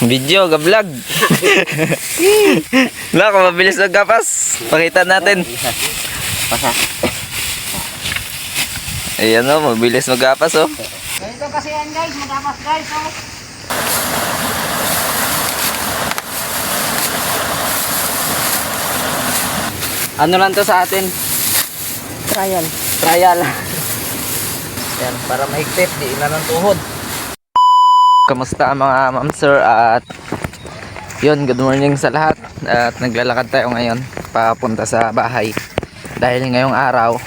Video, ga-vlog. Wala, kung mabilis nagkapas. Pakita natin. Ayan o, mabilis magkapas o. Ganito kasi yan guys, magapas guys. Oh. Ano lang to sa atin? Trial. Trial. Yan, para mahigpit, di ina ng tuhod. Kamusta mga ma'am sir at yun, good morning sa lahat. At naglalakad tayo ngayon papunta sa bahay. Dahil ngayong araw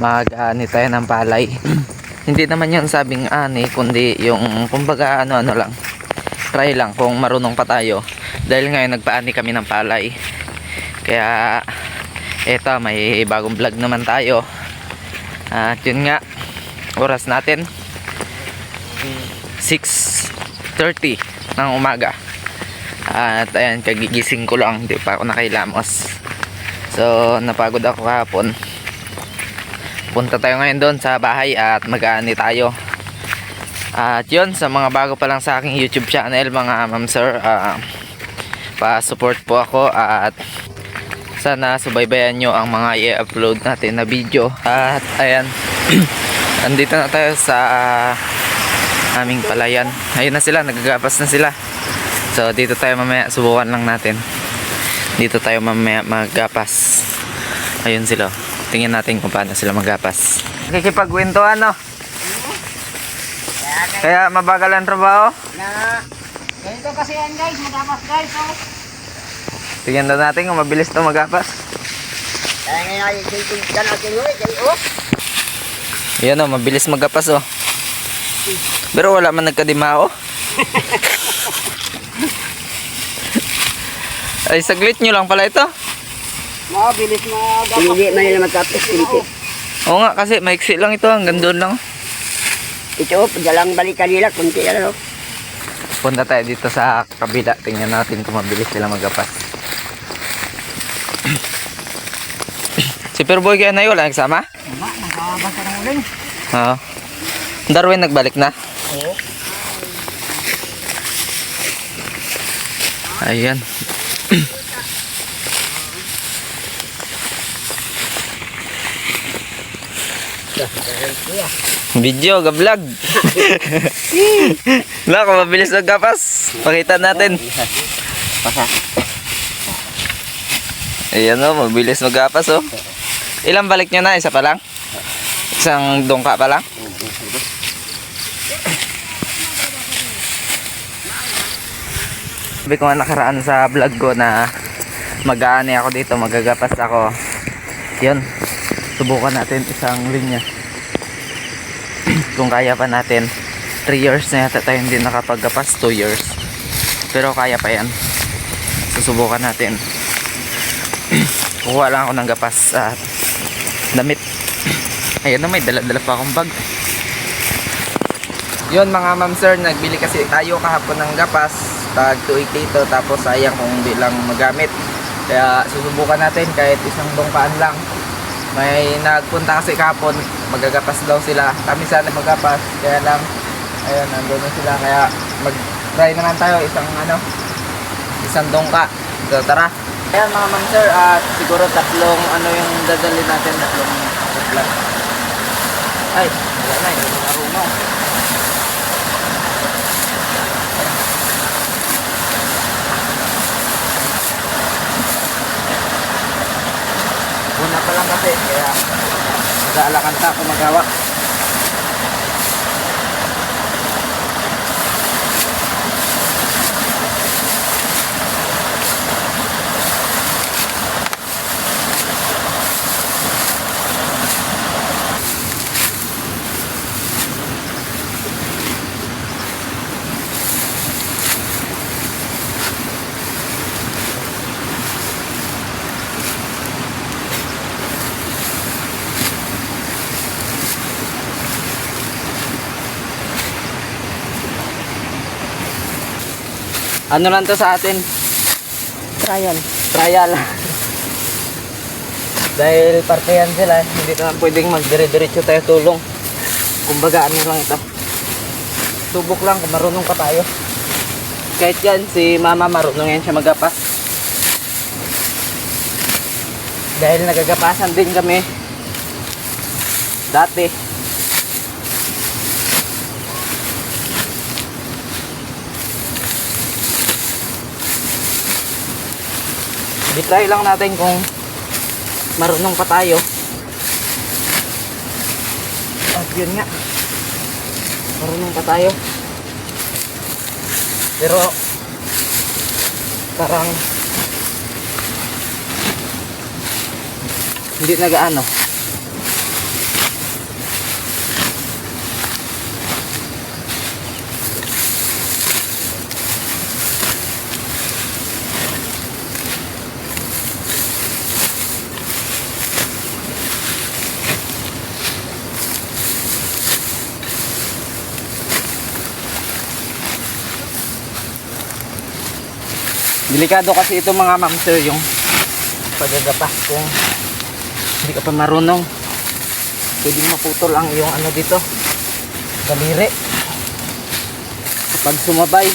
mag-ani tayo ng palay. Hindi naman yun sabing ani, kundi yung kumbaga ano lang, try lang kung marunong pa tayo. Dahil ngayon nagpaani kami ng palay. Kaya eto, may bagong vlog naman tayo. At yun nga, oras natin 6:30 ng umaga. At ayan, kagigising ko lang, hindi pa ako nakailamos. So napagod ako kahapon. Punta tayo ngayon doon sa bahay at mag-aani tayo. At yun, sa mga bago pa lang sa aking YouTube channel mga ma'am sir, pa-support po ako at sana subaybayan nyo ang mga i-upload natin na video. At ayan, andito na tayo sa aming palayan. Ayun na sila, nagagapas na sila. So dito tayo mamaya, subukan lang natin. Dito tayo mamaya maggapas. Ayun sila, tingnan natin kung paano sila maggapas. Nakikipagkwentuhan no? Kaya mabagal ang trabaho. Ganito kasi yan guys, magapas guys. Oh. Tingnan daw natin kung mabilis ito magapas. Kaya ngayon ay tingnan natin oh. Yan o, mabilis magapas o. Pero wala man nagkadimao. Ay, saglit nyo lang pala ito. Mabilis magapas. Hindi man nila magkapis. Oo nga, kasi maiksi lang ito. Hanggang doon lang. Ito, dalang balik kanila. Kunti na. Punta tayo dito sa kabila. Tingnan natin kung mabilis sila magapas. Si Perboy kaya na yun, wala nagsama? Wala, nagkabasa ng uling. Oo. Darwin nagbalik na? Oo. Ayan. Video, ga-vlog. Wala, kung mabilis nagkapas. Pakita natin. Ayan o, mabilis magkapas o. Ilang balik nyo na? Isa pa lang? Isang dungka pa lang? Sabi ko nga nakaraan sa vlog ko na mag-aani ako dito, magagapas ako. Yun, subukan natin isang linya. Kung kaya pa natin. 3 years na yata tayo hindi nakapaggapas, 2 years. Pero kaya pa yan. Susubukan natin. Kukuha lang ako ng gapas at damit. Ayan na, may dala-dala pa akong bag. Yun mga ma'am sir, nagbili kasi tayo kahapon ng gapas. Tag 280 ito, tapos sayang kung hindi lang magamit. Kaya susubukan natin kahit isang dungkaan lang. May nagpunta kasi kahapon, magagapas daw sila. Kami sana magapas, kaya lang ayun, nandun na sila. Kaya mag-try naman tayo isang dungka. So tara. Ayan mga ma'am sir, at siguro tatlong yung dadali natin, tatlong lang. Ay, wala na, hindi na marunong. Una pa lang kasi, kaya mag-aalakan ta kung magawa. Ano lang to sa atin? Trial. Trial. Dahil partihan sila, hindi naman pwedeng magdire-diretso tayo tulong. Kumbaga ano lang ito. Subok lang kung marunong pa tayo. Kahit yan, si mama marunong yan siya magapas. Dahil nagagapasan din kami dati. I-try lang natin kung marunong pa tayo. At yun nga, marunong pa tayo. Pero parang hindi nagaano. Delikado kasi ito mga ma'am sir, yung paggagapas. Kung hindi ka pa marunong, pwedeng maputol ang yung ano dito, daliri. Kapag sumabay,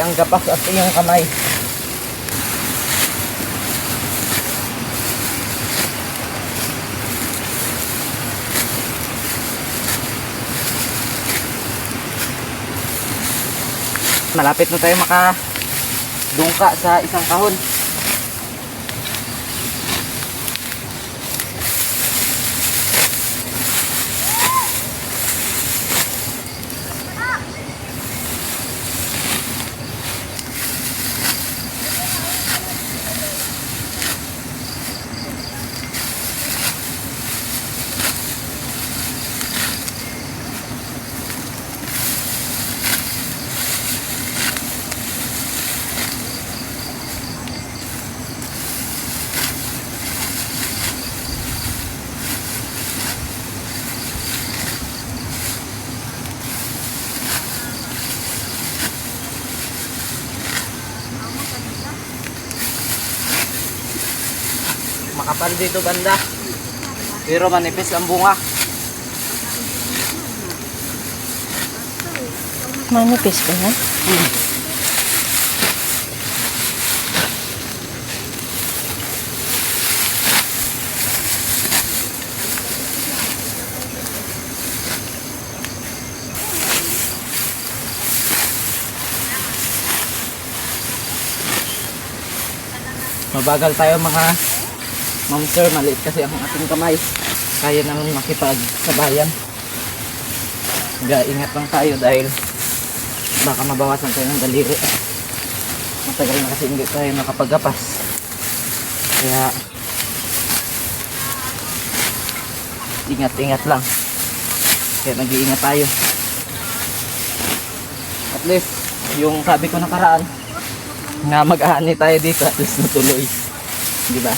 ang gapas at iyong kamay, malapit na tayo makadungka sa isang kahon. Makapal dito banda, pero manipis ang bunga. Manipis ba yan? Mabagal tayo mga ma'am sir, maliit kasi ang ating kamay. Kaya naman makipagsabayan. Ingat lang tayo dahil baka mabawasan tayo ng daliri. Matagal na kasi hindi tayo nakapagapas. Kaya ingat lang. Kaya nag-iingat tayo. At least yung sabi ko nakaraan na mag-aani tayo dito, at least natuloy. Diba?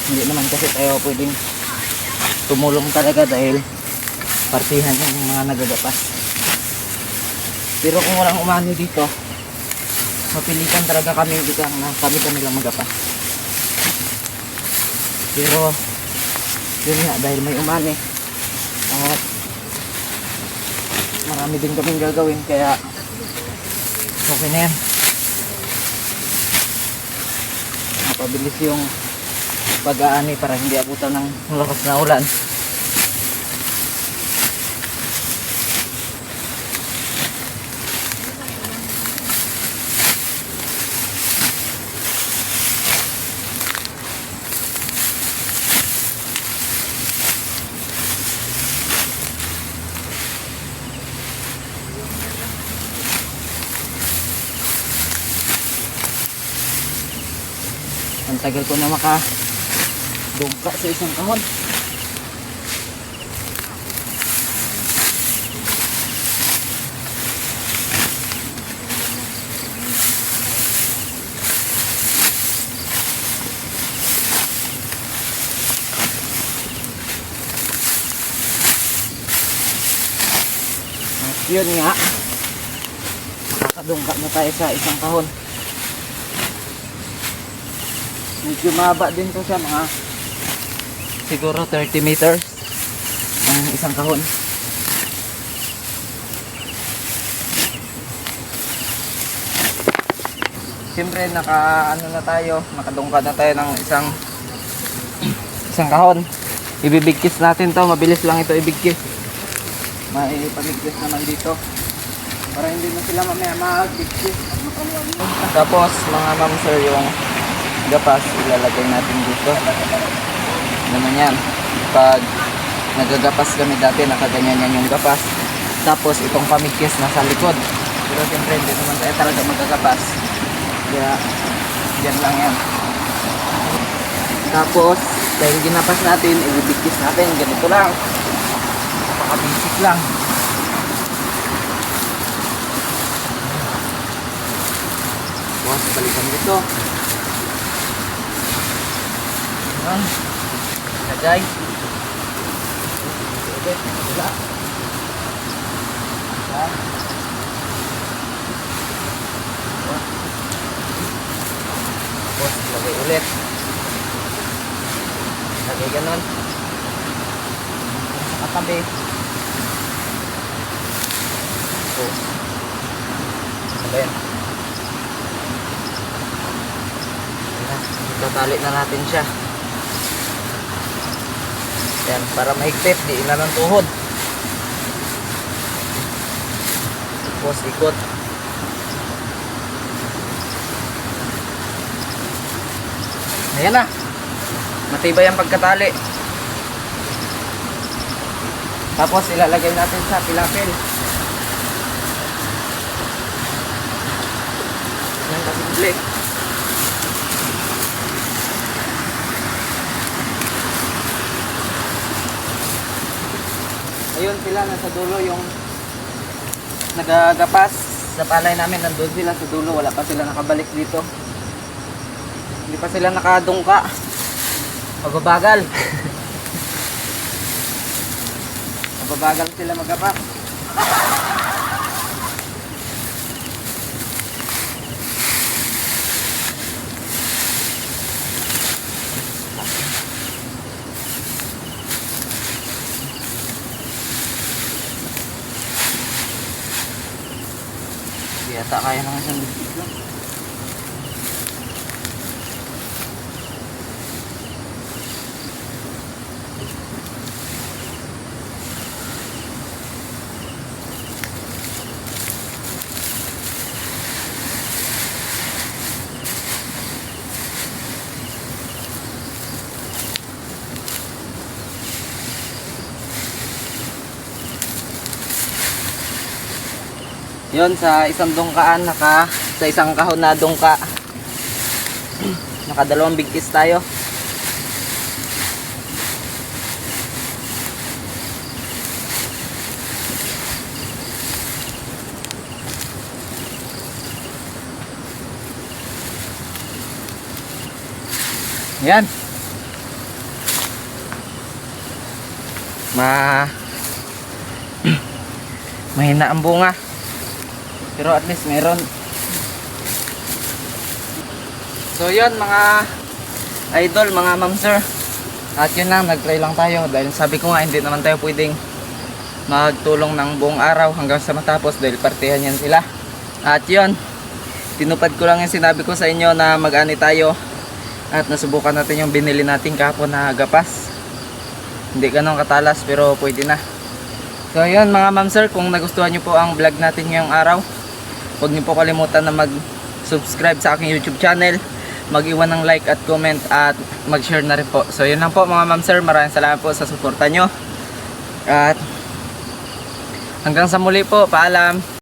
Hindi naman kasi tayo pwedeng tumulong talaga dahil partihan yung mga nagagapas. Pero kung walang umani dito, mapilitan talaga kami dito na kami lang magapas. Pero yun nga, dahil may umani at marami din kaming gagawin, kaya okay na yan. Mapabilis yung pag-aani para hindi abutan ng malakas na ulan. Ang tagal ko na makadungka sa isang kahon. At yun nga, makakadungka na tayo sa isang kahon. Medyo mahaba din to siya, mga siguro 30 meters ang isang kahon. Siyempre nakadungka na tayo ng isang kahon. Ibibigkis natin to, mabilis lang ito ibigkis. Maipamigkis naman dito para hindi na sila mamaya magbigkis. Tapos mga ma'am sir, yung gapas ilalagay natin dito. Naman yan, pag nagagapas kami dati nakaganyan yan yung gapas. Tapos itong pamigkis nasa likod, pero siyempre hindi naman tayo talaga magagapas, kaya yan lang yan. Tapos dahil ginapas natin, ibibigkis natin, ganito lang, napaka-basic lang. Tapos balikan dito. Ayan. Lagay. Ulit. Wala. Ayan. Tapos lagay ulit. Lagay ganon. Sa katabi. So. Ayan. Tatali na natin siya. Yan, para mahigpit, di na ng tuhod. Tapos ikot. Ayan na. Matibay ang pagkatali. Tapos ilalagay natin sa pilapil. Yan, kasimple. Ayun sila, nasa dulo yung nagagapas sa palay namin. Nandun sila sa dulo, wala pa sila nakabalik dito. Hindi pa sila nakadungka. Mababagal. Mababagal sila magapas. Yata kaya ng isang bigkis lang. Yun, sa isang dungkaan, sa isang kahon na dungka, nakadalawang bigkis tayo. Yan. Mahina ang bunga. Pero at least meron. So yun mga idol, mga ma'am sir. At yun lang, nag-try lang tayo. Dahil sabi ko nga, hindi naman tayo pwedeng magtulong ng buong araw hanggang sa matapos. Dahil partihan yan sila. At yun, tinupad ko lang yung sinabi ko sa inyo na mag-ani tayo. At nasubukan natin yung binili natin kahapon na gapas. Hindi ganun katalas pero pwede na. So yun mga ma'am sir, kung nagustuhan nyo po ang vlog natin ngayong araw, huwag niyo po kalimutan na mag-subscribe sa aking YouTube channel, mag-iwan ng like at comment at mag-share na rin po. So yun lang po mga ma'am sir, maraming salamat po sa suporta nyo. At hanggang sa muli po, paalam.